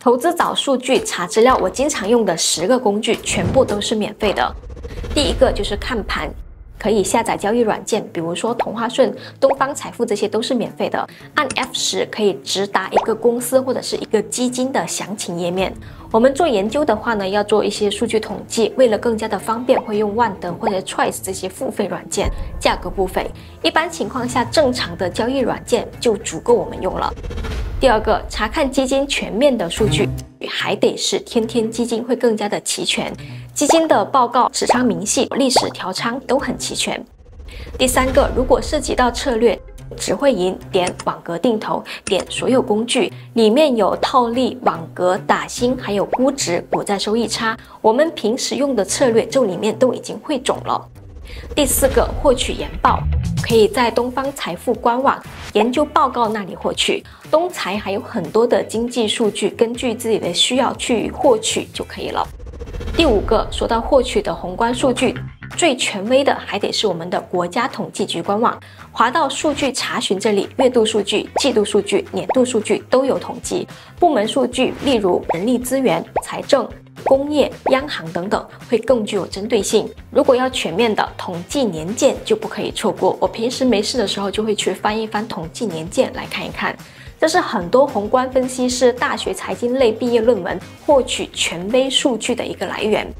投资找数据、查资料，我经常用的10个工具全部都是免费的。第一个就是看盘。可以下载交易软件，比如说同花顺、东方财富，这些都是免费的。按 F10可以直达一个公司或者是一个基金的详情页面。我们做研究的话呢，要做一些数据统计，为了更加的方便，会用万德或者 Choice 这些付费软件，价格不菲。一般情况下，正常的交易软件就足够我们用了。第二个，查看基金全面的数据，还得是天天基金会更加的齐全。基金的报告、持仓明细、历史调仓都很齐全。第三个，如果涉及到策略，只会赢点网格定投，点所有工具，里面有套利、网格、打新，还有估值、股债收益差，我们平时用的策略这里面都已经汇总了。第四个，获取研报，可以在东方财富官网研究报告那里获取。东财还有很多的经济数据，根据自己的需要去获取就可以了。第五个，说到获取的宏观数据，最权威的还得是我们的国家统计局官网。滑到数据查询这里，月度数据、季度数据、年度数据都有统计。部门数据，例如人力资源、财政、工业、央行等等，会更具有针对性。如果要全面的统计年鉴，就不可以错过。我平时没事的时候就会去翻一翻统计年鉴来看一看。这是很多宏观分析师大学财经类毕业论文获取权威数据的一个来源。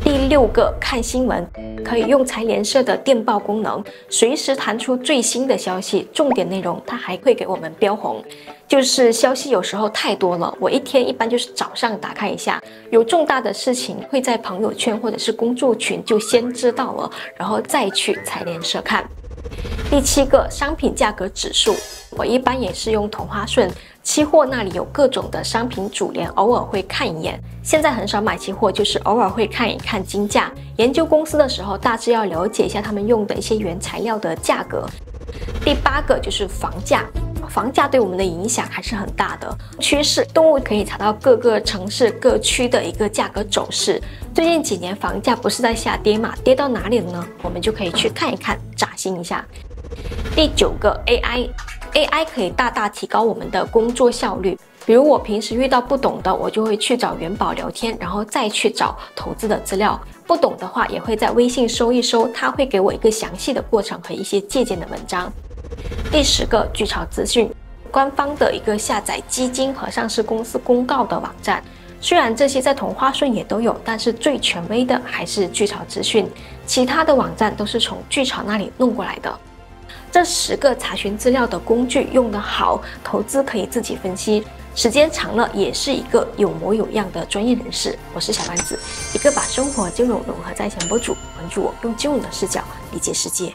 第六个，看新闻，可以用财联社的电报功能，随时弹出最新的消息，重点内容它还会给我们标红。就是消息有时候太多了，我一天一般就是早上打开一下，有重大的事情会在朋友圈或者是公众群就先知道了，然后再去财联社看。第七个，商品价格指数，我一般也是用同花顺期货，那里有各种的商品主联，偶尔会看一眼。现在很少买期货，就是偶尔会看一看金价。研究公司的时候，大致要了解一下他们用的一些原材料的价格。第八个就是房价，房价对我们的影响还是很大的。趋势动物可以查到各个城市各区的一个价格走势。最近几年房价不是在下跌嘛？跌到哪里了呢？我们就可以去看一看，扎心一下。第九个 AI 可以大大提高我们的工作效率。比如我平时遇到不懂的，我就会去找元宝聊天，然后再去找投资的资料。不懂的话，也会在微信搜一搜，它会给我一个详细的过程和一些借鉴的文章。第10个，巨潮资讯，官方的一个下载基金和上市公司公告的网站。虽然这些在同花顺也都有，但是最权威的还是巨潮资讯，其他的网站都是从巨潮那里弄过来的。这10个查询资料的工具用得好，投资可以自己分析，时间长了也是一个有模有样的专业人士。我是小丸子，一个把生活金融融合在一起的博主。关注我，用金融的视角理解世界。